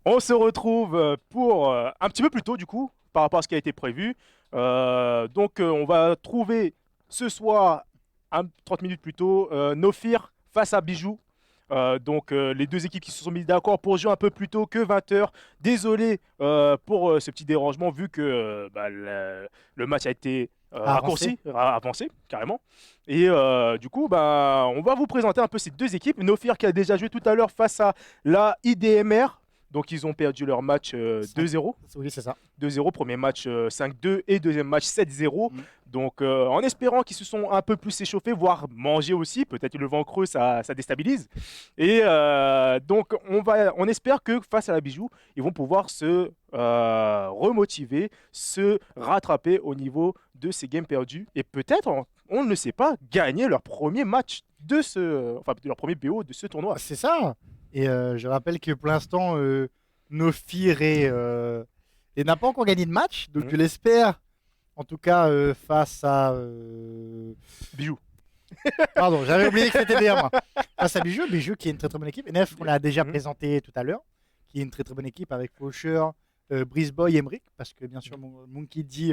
On se retrouve pour un petit peu plus tôt du coup, par rapport à ce qui a été prévu. On va trouver ce soir, 30 minutes plus tôt, Nofir face à Bijou. Les deux équipes qui se sont mises d'accord pour jouer un peu plus tôt que 20 h. Désolé pour ce petit dérangement vu que le match a été Avancé. raccourci, avancé carrément. Et du coup, on va vous présenter un peu ces deux équipes. Nofir qui a déjà joué tout à l'heure face à la IDMR. Donc ils ont perdu leur match 5. 2-0. Oui, c'est ça. 2-0, premier match 5-2 et deuxième match 7-0. Mm. Donc en espérant qu'ils se sont un peu plus échauffés, voire mangés aussi, peut-être le vent creux ça déstabilise. Et on espère que face à la Bijou, ils vont pouvoir se remotiver, se rattraper au niveau de ces games perdus et peut-être, on ne le sait pas, gagner leur premier match leur premier BO de ce tournoi. C'est ça. Et je rappelle que pour l'instant, Nofir et n'a pas encore gagné de match. Donc Mhm. je l'espère, en tout cas, face à. Bijou. Pardon, j'avais oublié que c'était bien moi. Face à Bijou, Bijou qui est une très très bonne équipe. Et Nef, on l'a déjà Mhm. présenté tout à l'heure, qui est une très très bonne équipe avec Faucher, Briseboy et Emric. Parce que bien sûr, Monkey dit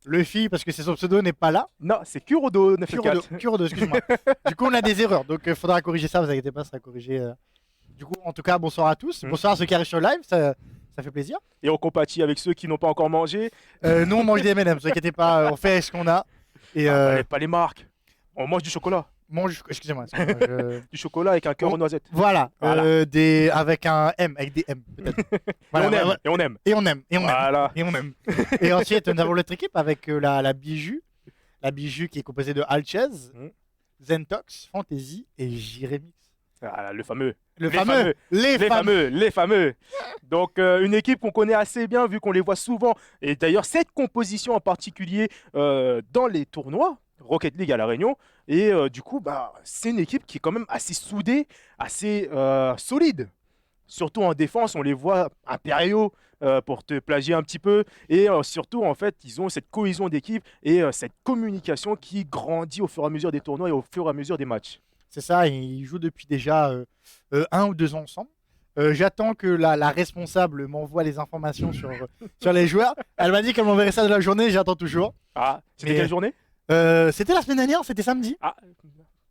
Luffy, parce que son pseudo n'est pas là. Non, c'est Kurodo Kurodo, 94. Kurodo, excuse-moi. Du coup, on a des erreurs. Donc, il faudra corriger ça. Vous inquiétez pas, ça sera corrigé. Du coup, en tout cas, bonsoir à tous. Bonsoir à ceux qui arrivent sur le live. Ça fait plaisir. Et on compatit avec ceux qui n'ont pas encore mangé. Nous, on mange des M&M. Ne vous inquiétez pas. On fait ce qu'on a. Et Pas les marques. On mange du chocolat. excusez-moi. Du chocolat avec un cœur aux noisettes. Voilà. Voilà. Avec un M, avec des M, peut-être. Et on Voilà, aime. ouais. Et on aime. Et on aime. Et on aime. Voilà. Et on aime. Et ensuite, nous avons l'autre équipe avec la Bijou. La Bijou qui est composée de Alchez, Mhm. Zentox, Fantasy et Jiremix. Ah, le fameux. Le Les fameux. fameux. Les Les fameux. fameux. Les fameux. Donc, une équipe qu'on connaît assez bien vu qu'on les voit souvent. Et d'ailleurs, cette composition en particulier dans les tournois, Rocket League à La Réunion. Et du coup, c'est une équipe qui est quand même assez soudée, assez solide. Surtout en défense, on les voit impériaux pour te plagier un petit peu. Et surtout, en fait, ils ont cette cohésion d'équipe et cette communication qui grandit au fur et à mesure des tournois et au fur et à mesure des matchs. C'est ça, ils jouent depuis déjà 1 ou 2 ans ensemble. J'attends que la responsable m'envoie les informations sur les joueurs. Elle m'a dit qu'elle m'enverrait ça de la journée, j'attends toujours. Ah, c'était Mais quelle journée? c'était la semaine dernière, c'était samedi. Ah,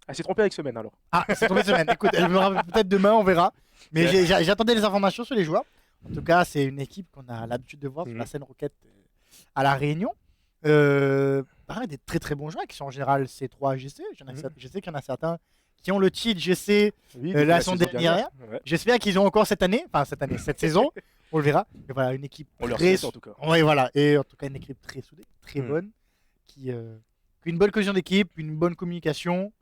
elle s'est trompée avec semaine alors. Ah, c'est tombé semaine. Écoute, elle me rappelle peut-être demain, on verra. Mais Ouais. j'attendais les informations sur les joueurs. En tout cas, c'est une équipe qu'on a l'habitude de voir sur la scène Rocket à La Réunion. Pareil, des très très bons joueurs qui sont en général C3 GC. Je sais qu'il y en a certains qui ont le titre GC Oui, la depuis saison saison dernière. Ouais. J'espère qu'ils ont encore cette année, cette saison. On le verra. Mais voilà, une équipe On leur très. souhaite en tout cas. Oui, voilà. Et en tout cas, une équipe très soudée, très Mm. bonne, qui une bonne cohésion d'équipe, une bonne communication.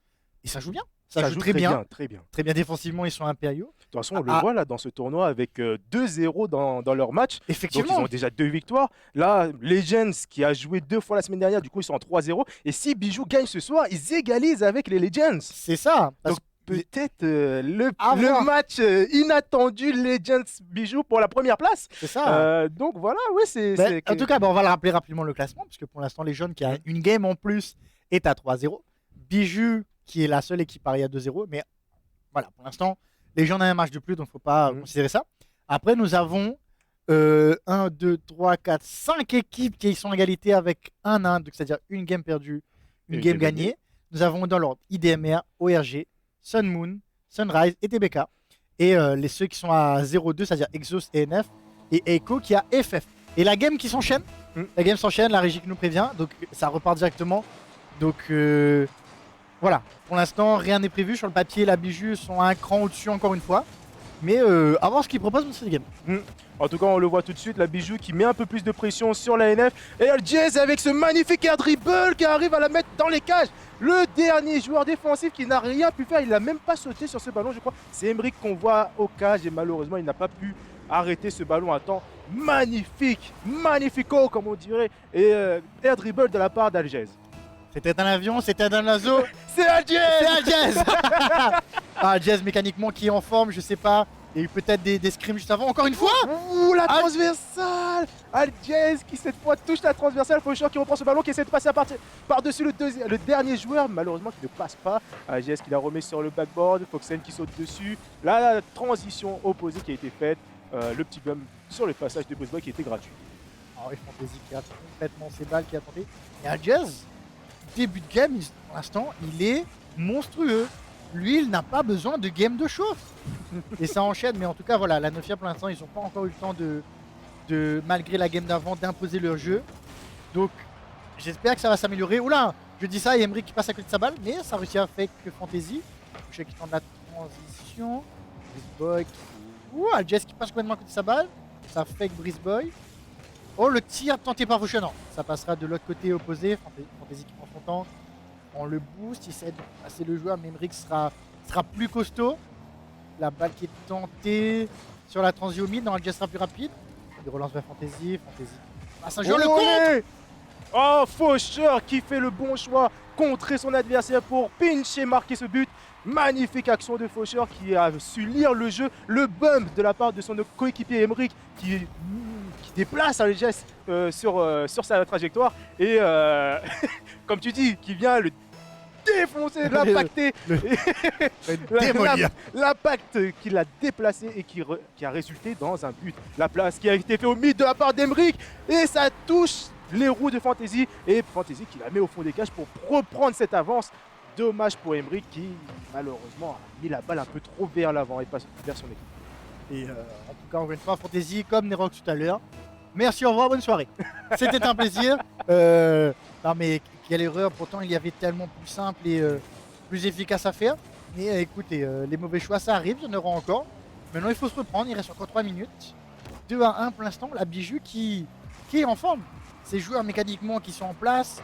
Et ça joue bien. Ça joue très bien. très bien. Très bien défensivement, ils sont impériaux. De toute façon, on le Ah, voit là dans ce tournoi avec 2-0 dans leur match. Donc ils effectivement. ont déjà 2 victoires. Là, Legends qui a joué 2 fois la semaine dernière, du coup ils sont en 3-0. Et si Bijou gagne ce soir, ils égalisent avec les Legends. C'est ça. Parce Donc peut-être le voir. match inattendu Legends Bijou pour la première place. C'est ça. Donc voilà, oui, En tout cas, on va le rappeler rapidement le classement, puisque pour l'instant, les jeunes qui a une game en plus est à 3-0. Bijou, qui est la seule équipe pari à 2-0. Mais voilà, pour l'instant, les jeunes ont un match de plus, donc il ne faut pas considérer ça. Après, nous avons 1, 2, 3, 4, 5 équipes qui sont en égalité avec 1-1, c'est-à-dire une game perdue, une game gagnée. Nous avons dans l'ordre IDMR, ORG, Sun Moon, Sunrise et TBK. Et ceux qui sont à 0-2, c'est-à-dire Exhaust et NF, et Echo qui a FF. Et la game qui s'enchaîne, la régie qui nous prévient, donc ça repart directement. Donc voilà, pour l'instant, rien n'est prévu. Sur le papier, la Bijou sont un cran au-dessus encore une fois. Mais à voir ce qu'ils proposent dans cette game. En tout cas, on le voit tout de suite, la Bijou qui met un peu plus de pression sur la NF. Et Jazz avec ce magnifique air dribble qui arrive à la mettre dans les cages. Le dernier joueur défensif qui n'a rien pu faire, il n'a même pas sauté sur ce ballon, je crois. C'est Emric qu'on voit au cage et malheureusement, il n'a pas pu arrêter ce ballon à temps. Magnifique, magnifico comme on dirait. Et air dribble de la part d'Algez. C'était un avion, c'était un lazo. C'est Algez. C'est Algez. Algez mécaniquement qui est en forme, je sais pas. Il y a eu peut-être des scrims juste avant. Encore une fois. Ouh, la transversale. Algez qui cette fois touche la transversale. Faucher qui reprend ce ballon, qui essaie de passer par-dessus le dernier joueur. Malheureusement qui ne passe pas. Algez qui la remet sur le backboard. Foxen qui saute dessus. Là, la transition opposée qui a été faite. le petit bum sur le passage de Brisboy qui était gratuit. Ah oui, Fantasy qui rate complètement ses balles, qui a tenté. Et Algez, début de game, pour l'instant, il est monstrueux. Lui, il n'a pas besoin de game de chauffe. Et ça enchaîne, mais en tout cas, voilà, la Nofia pour l'instant, ils n'ont pas encore eu le temps malgré la game d'avant, d'imposer leur jeu. Donc, j'espère que ça va s'améliorer. Oula, je dis ça et Emric qui passe à côté de sa balle, mais ça réussit à fake Fantasy. Je sais qu'il tente la transition. Brisboy qui... Ouh, Algez qui passe complètement à côté de sa balle. Ça fake Brisboy. Oh, le tir tenté par Faucheux, non. Ça passera de l'autre côté opposé. Fantasy qui prend son temps. On le boost, il essaie de passer le joueur, mais Emric sera plus costaud. La balle qui est tentée sur la transi au mid, dans Algez sera plus rapide. Il relance vers Fantasy. Fantasy passe un jeu, le contre. Oh, Faucheur qui fait le bon choix, contrer son adversaire pour pincher, marquer ce but. Magnifique action de Faucheur qui a su lire le jeu. Le bump de la part de son coéquipier Emric qui déplace Algez sur sa trajectoire. Et comme tu dis, qui vient le défoncer, l'impacter. L'impact qui l'a déplacé et qui a résulté dans un but. La place qui a été faite au mid de la part d'Emric. Et ça touche les roues de Fantasy. Et Fantasy qui la met au fond des cages pour reprendre cette avance. Dommage pour Emric qui malheureusement a mis la balle un peu trop vers l'avant et pas vers son équipe. Et en tout cas, encore une fois, Fantasy comme Nerox tout à l'heure. Merci, au revoir, bonne soirée. C'était un plaisir. Non mais quelle erreur, pourtant il y avait tellement plus simple et plus efficace à faire. Mais écoutez, les mauvais choix ça arrive, il y en aura encore. Maintenant il faut se reprendre, il reste encore 3 minutes. 2-1 pour l'instant, la Bijou qui est en forme. Ces joueurs mécaniquement qui sont en place.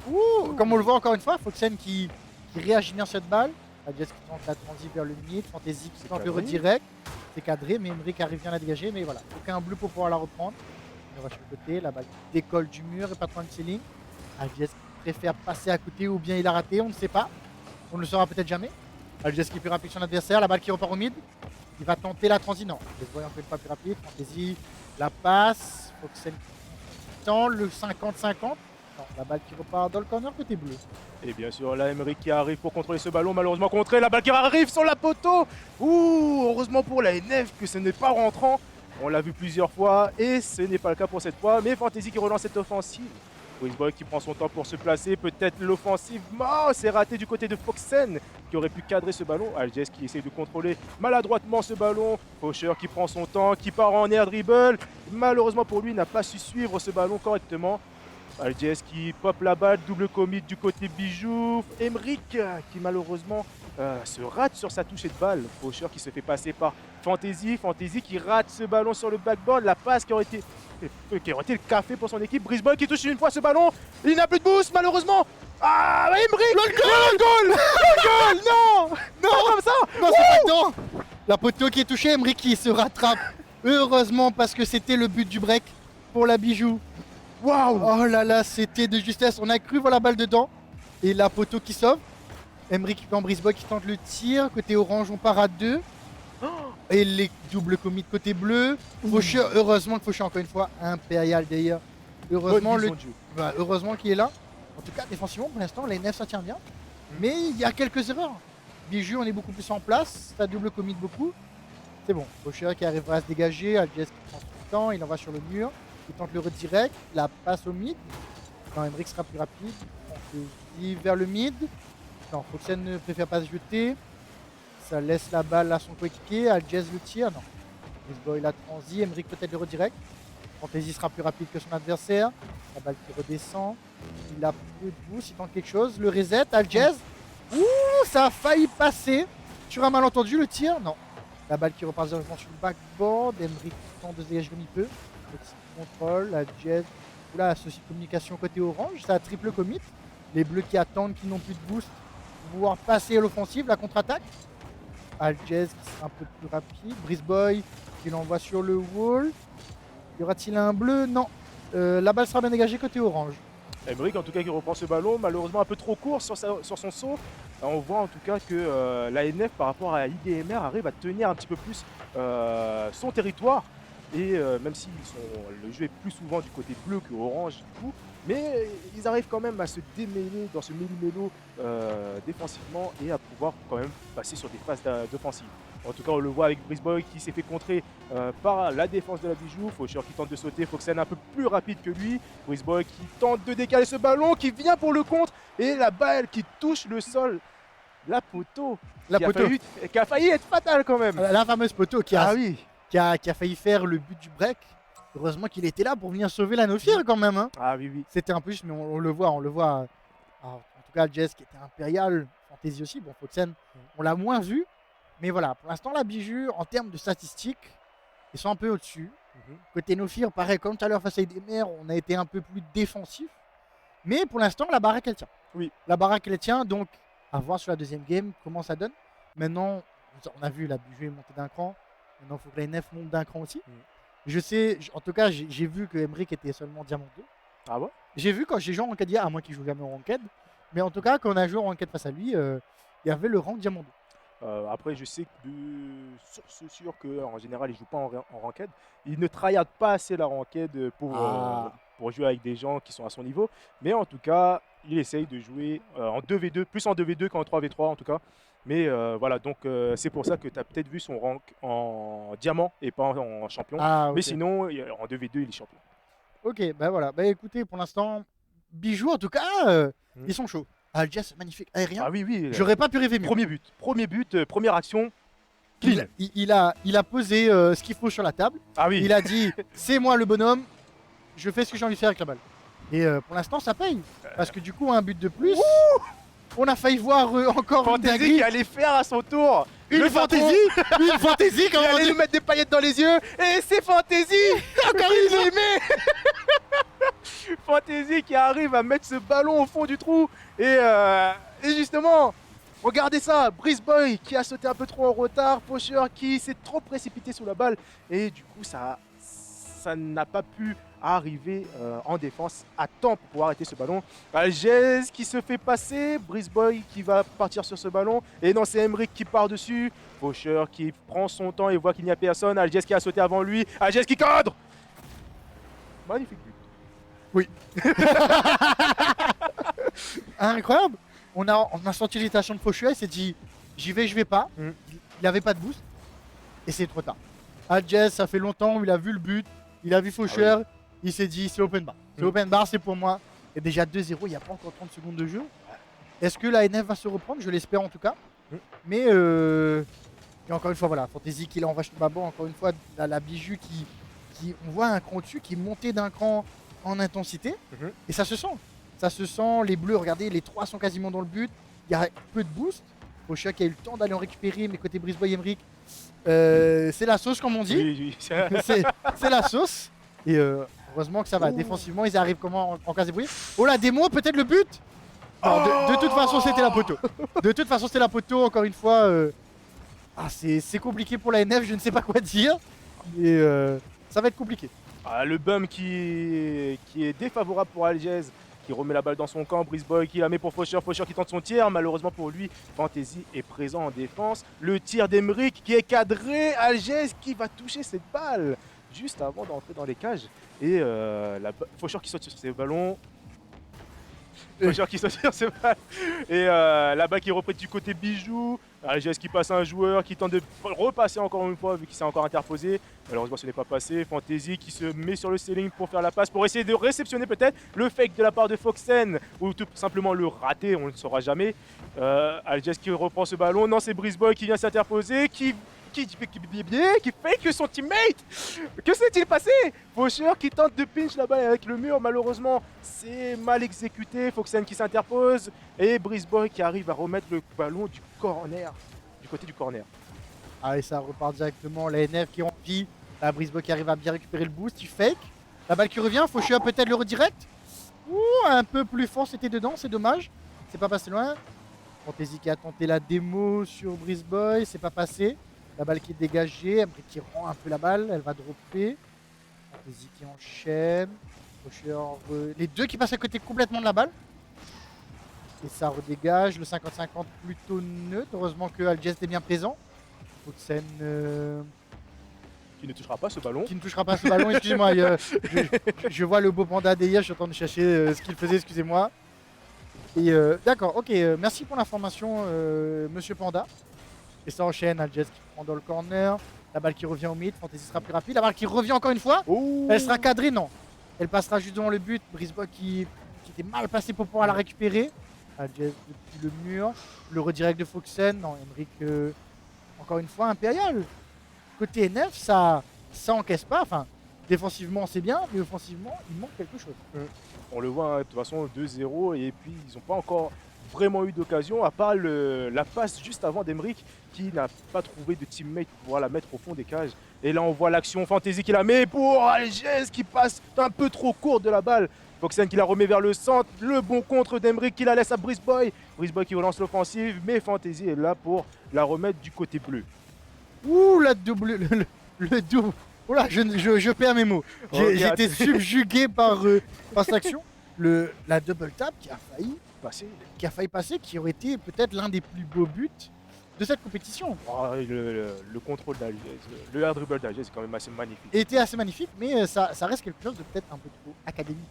Ouh, comme on le voit encore une fois, Foxen qui réagit bien cette balle. Algez qui tente la transi vers le mid, Fantasy qui tente le redirect. C'est cadré, mais Emric arrive bien à la dégager. Mais voilà, aucun bleu pour pouvoir la reprendre. On va sur le côté, la balle qui décolle du mur et pas trop de ceiling. Algez qui préfère passer à côté ou bien il a raté, on ne sait pas. On ne le saura peut-être jamais. Algez qui est plus rapide que son adversaire, la balle qui repart au mid. Il va tenter la transi, non. Les voyants encore une fois plus rapide. Fantasy, la passe. Foxen qui tend le 50-50. Non, la balle qui repart dans le corner côté bleu. Et bien sûr, là, Emric qui arrive pour contrôler ce ballon, malheureusement contré, la balle qui arrive sur la poteau. Ouh, heureusement pour la NF que ce n'est pas rentrant. On l'a vu plusieurs fois et ce n'est pas le cas pour cette fois. Mais Fantasy qui relance cette offensive. Brisboy qui prend son temps pour se placer, peut-être l'offensive. Oh, c'est raté du côté de Foxen qui aurait pu cadrer ce ballon. Algez qui essaie de contrôler maladroitement ce ballon. Faucheur qui prend son temps, qui part en air dribble. Malheureusement pour lui, il n'a pas su suivre ce ballon correctement. Algez qui pop la balle, double commit du côté Bijou. Emric qui malheureusement se rate sur sa touchée de balle. Faucheur qui se fait passer par Fantasy. Fantasy qui rate ce ballon sur le backboard. La passe qui aurait été le café pour son équipe. Brisboy qui touche une fois ce ballon. Il n'a plus de boost malheureusement. Ah, Emric, le goal. Non, non, comme ça. Non, c'est pas dedans. La poteau qui est touchée, Emric qui se rattrape. Heureusement parce que c'était le but du break pour la Bijou. Waouh! Oh là là, c'était de justesse. On a cru voir la balle dedans. Et la poteau qui sauve. Emric qui prend Brisboy qui tente le tir. Côté orange, on part à 2. Et les doubles commits côté bleu. Faucheur, heureusement que Faucheur, encore une fois, impérial d'ailleurs. Heureusement, heureusement qu'il est là. En tout cas, défensivement, pour l'instant, la NF ça tient bien. Mais il y a quelques erreurs. Bijou, on est beaucoup plus en place. Ça double commit beaucoup. C'est bon. Faucheur qui arrivera à se dégager. Algez qui prend son temps. Il en va sur le mur. Il tente le redirect, la passe au mid. Non, Emric sera plus rapide. On se dit vers le mid. Non, Foxen ne préfère pas se jeter. Ça laisse la balle à son coéquipier. Algez le tire. Non. Brisboy la transi. Emric peut-être le redirect. Fantasy sera plus rapide que son adversaire. La balle qui redescend. Il a peu de boost. Il tente quelque chose. Le reset. Algez. Ouh, ça a failli passer. Sur un malentendu, le tir. Non. La balle qui repart directement sur le backboard. Emric tente de se dégager comme il peut. Petit contrôle, la Jet, là, souci de communication côté orange, ça a triple commit. Les bleus qui attendent, qui n'ont plus de boost, pour pouvoir passer à l'offensive, la contre-attaque. Algez qui sera un peu plus rapide. Brisboy qui l'envoie sur le wall. Y aura-t-il un bleu? Non. La balle sera bien dégagée côté orange. Emric en tout cas qui reprend ce ballon, malheureusement un peu trop court sur son saut. On voit en tout cas que la NF par rapport à IDMR arrive à tenir un petit peu plus son territoire. Et même si le jeu est plus souvent du côté bleu que orange du coup, mais ils arrivent quand même à se démêler dans ce méli-mélo défensivement et à pouvoir quand même passer sur des phases d'offensive. En tout cas, on le voit avec Brisboy qui s'est fait contrer par la défense de la Bijou. Faucheur qui tente de sauter, Foxen un peu plus rapide que lui. Brisboy qui tente de décaler ce ballon, qui vient pour le contre. Et la balle qui touche le sol. La poteau. La poteau. Qui a failli être fatale quand même. La fameuse poteau qui a, Ah oui. qui a failli faire le but du break. Heureusement qu'il était là pour venir sauver la Nofir quand même. Hein. Ah oui, oui. C'était un peu juste, mais on le voit. Alors, en tout cas, Jess qui était impérial, Fantasy aussi. Bon, Foxen, on l'a moins vu. Mais voilà, pour l'instant, la Bijou, en termes de statistiques, ils sont un peu au-dessus. Côté Nofir, pareil, comme tout à l'heure face à Edemer, on a été un peu plus défensif. Mais pour l'instant, la baraque, elle tient. Oui. La baraque, elle tient. Donc, à voir sur la deuxième game comment ça donne. Maintenant, on a vu la Bijou est montée d'un cran. Maintenant, il faut que la NF monte d'un cran aussi. Je sais, en tout cas, j'ai vu que Emric était seulement Diamant 2. Ah ouais. J'ai vu quand j'ai joué en Ranked hier, à moins qu'il joue jamais en Ranked. Mais en tout cas, quand on a joué en Ranked face à lui, il y avait le rank Diamant 2. Après, je sais que de source sûre qu'en général, il ne joue pas en ranked. Il ne tryhard pas assez la ranked pour jouer avec des gens qui sont à son niveau. Mais en tout cas, il essaye de jouer en 2v2, plus en 2v2 qu'en 3v3 en tout cas. Mais voilà, donc c'est pour ça que tu as peut-être vu son rank en diamant et pas en champion. Ah, ok. Mais sinon, en 2v2, il est champion. Ok, bah voilà. Bah écoutez, pour l'instant, Bijou, en tout cas, ils sont chauds. Jess, magnifique aérien. Ah oui, oui. J'aurais pas pu rêver mieux. Premier but, première action. Clean. Il a posé ce qu'il faut sur la table. Ah oui. Il a dit c'est moi le bonhomme, je fais ce que j'ai envie de faire avec la balle. Et pour l'instant ça paye. Parce que du coup un but de plus. On a failli voir encore Fantasy qui allait faire à son tour une fantaisie. Une fantaisie quand il on allait dit. nous mettre des paillettes dans les yeux. Et c'est Fantasy. Encore il aimait. Fantasy qui arrive à mettre ce ballon au fond du trou. Et justement, regardez ça, Brisboy qui a sauté un peu trop en retard, Faucheur qui s'est trop précipité sous la balle. Et du coup, ça n'a pas pu arriver en défense à temps pour pouvoir arrêter ce ballon. Algez qui se fait passer, Brisboy qui va partir sur ce ballon. Et non, c'est Emric qui part dessus. Faucheur qui prend son temps et voit qu'il n'y a personne. Algez qui a sauté avant lui. Algez qui cadre. Magnifique but. Oui. Incroyable. On a senti l'irritation de Faucheur, il s'est dit j'y vais, je vais pas. Il n'avait pas de boost. Et c'est trop tard. Algez, ça fait longtemps, il a vu le but, il a vu Faucheur, il s'est dit c'est open bar. C'est open bar, c'est pour moi. Et déjà 2-0, il n'y a pas encore 30 secondes de jeu. Est-ce que la NF va se reprendre? Je l'espère en tout cas. Mais et encore une fois, voilà, Fantasy qui l'a en vache de babo, encore une fois, la Bijou qui on voit un cran dessus qui est monté d'un cran en intensité. Et ça se sent. Ça se sent, les bleus, regardez, les trois sont quasiment dans le but. Il y a peu de boost. Faucheur qui a eu le temps d'aller en récupérer, mais côté Brisboy Emric, c'est la sauce comme on dit. Oui. C'est la sauce. Et heureusement que ça va. Défensivement, ils arrivent comment en cas de bruit. Oh la démo, peut-être le but. Non, de toute façon, c'était la poteau. De toute façon, c'était la poteau. Encore une fois, c'est compliqué pour la NF. Je ne sais pas quoi dire. Et ça va être compliqué. Le bum qui est défavorable pour Algez, qui remet la balle dans son camp, Brisboy qui la met pour Faucheur, Faucheur qui tente son tir, malheureusement pour lui, Fantasy est présent en défense. Le tir d'Emric qui est cadré, Algez qui va toucher cette balle juste avant d'entrer dans les cages. Et Faucheur qui saute sur ses ballons. Faucheur qui saute sur ses balles. Et la balle qui est reprise du côté Bijou. Algez qui passe un joueur qui tente de repasser encore une fois vu qu'il s'est encore interposé. Malheureusement ce n'est pas passé. Fantasy qui se met sur le ceiling pour faire la passe, pour essayer de réceptionner peut-être le fake de la part de Foxen ou tout simplement le rater, on ne le saura jamais. Algez qui reprend ce ballon. Non, c'est Brisboy qui vient s'interposer, qui fake son teammate. Que s'est-il passé? Faucheur qui tente de pinch la balle avec le mur, malheureusement c'est mal exécuté. Foxen qui s'interpose et Brisboy qui arrive à remettre le ballon du corner, du côté du corner. Et ça repart directement, la NF qui remplit, la Brisboy qui arrive à bien récupérer le boost, il fake. La balle qui revient, Faucheur peut-être le redirect. Un peu plus fort, c'était dedans, c'est dommage. C'est pas passé loin. Fantasy qui a tenté la démo sur Brisboy, c'est pas passé. La balle qui est dégagée, après qui rend un peu la balle, elle va dropper. Fantasy qui enchaîne. Faucheur, les deux qui passent à côté complètement de la balle. Et ça redégage, le 50-50 plutôt neutre. Heureusement que Algez est bien présent. Foxen qui ne touchera pas ce ballon. Qui ne touchera pas ce ballon, excusez-moi. Je vois le beau panda d'Eya, je suis en train de chercher ce qu'il faisait, excusez-moi. Et d'accord, ok, merci pour l'information, monsieur Panda. Et ça enchaîne, Alges qui prend dans le corner. La balle qui revient au mid, Fantasy sera plus rapide. La balle qui revient encore une fois. Oh. Elle sera cadrée, non. Elle passera juste devant le but. Brisbois qui était mal placé pour pouvoir la récupérer. Alges depuis le mur. Le redirect de Foxen. Non, Emric, encore une fois, Impérial. Côté NF, ça encaisse pas. Enfin, défensivement, c'est bien, mais offensivement, il manque quelque chose. On le voit, hein, de toute façon, 2-0, et puis ils n'ont pas encore vraiment eu d'occasion, à part la passe juste avant d'Emric, qui n'a pas trouvé de teammate pour pouvoir la mettre au fond des cages. Et là, on voit l'action Fantasy qui la met pour Alges qui passe un peu trop court de la balle. Foxen qui la remet vers le centre, le bon contre d'Emric qui la laisse à Brisboy. Brisboy qui relance l'offensive, mais Fantasy est là pour la remettre du côté bleu. Ouh, la double, le double. Oula, je perds mes mots. J'ai été subjugué par cette action. La double tap qui a failli passer, qui aurait été peut-être l'un des plus beaux buts de cette compétition. Oh, le contrôle d'Alges, le air dribble d'Alges est quand même assez magnifique. Était assez magnifique, mais ça reste quelque chose de peut-être un peu trop académique.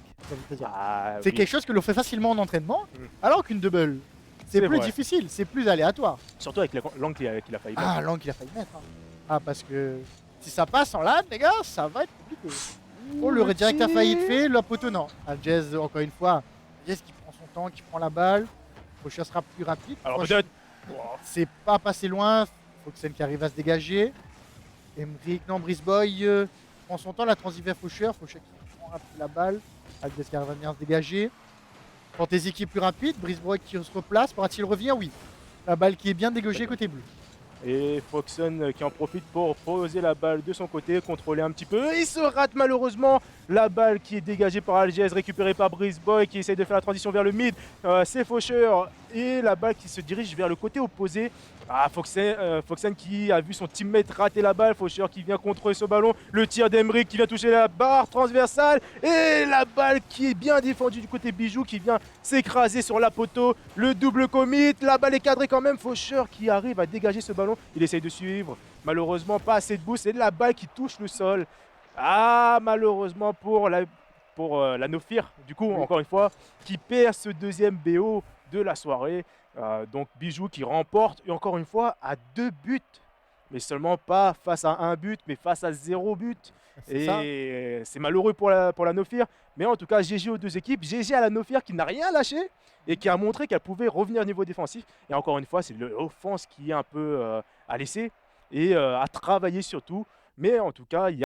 C'est quelque chose que l'on fait facilement en entraînement, alors qu'une double, c'est plus difficile, c'est plus aléatoire. Surtout avec l'angle qu'il a failli mettre. Ah, l'angle qu'il a failli mettre. Ah, parce que si ça passe en LAN, les gars, ça va être compliqué. Oh, le redirect a failli être fait, la poteau non. Alges, encore une fois, Alges qui prend son temps, qui prend la balle. Faucheur sera plus rapide. Alors peut-être. C'est pas passé loin. Foxen qui arrive à se dégager. Emric, non, Brisboy prend son temps, la transit vers Faucheur. Faucheur qui prend rapide la balle. Alges qui arrive à venir se dégager. Fantasy qui est plus rapide. Brisboy qui se replace. Pourra-t-il revenir? Oui. La balle qui est bien dégagée côté bleu. Et Foxen qui en profite pour poser la balle de son côté, contrôler un petit peu. Il se rate malheureusement. La balle qui est dégagée par Alges, récupérée par Brisboy qui essaye de faire la transition vers le mid. C'est Faucheur et la balle qui se dirige vers le côté opposé. Ah, Foxen qui a vu son teammate rater la balle. Faucheur qui vient contrôler ce ballon. Le tir d'Emric qui vient toucher la barre transversale. Et la balle qui est bien défendue du côté Bijou qui vient s'écraser sur la poteau. Le double commit. La balle est cadrée quand même. Faucheur qui arrive à dégager ce ballon. Il essaye de suivre. Malheureusement, pas assez de boost. Et la balle qui touche le sol. Ah, malheureusement pour la Nofir, du coup, encore une fois, qui perd ce deuxième BO de la soirée. Donc Bijou qui remporte, et encore une fois, à 2 buts. Mais seulement pas face à 1 but, mais face à 0 but. Et c'est malheureux pour la Nofir. Mais en tout cas, GG aux deux équipes. GG à la Nofir qui n'a rien lâché et qui a montré qu'elle pouvait revenir au niveau défensif. Et encore une fois, c'est l'offense qui est un peu à laisser et à travailler surtout. Mais en tout cas, il y a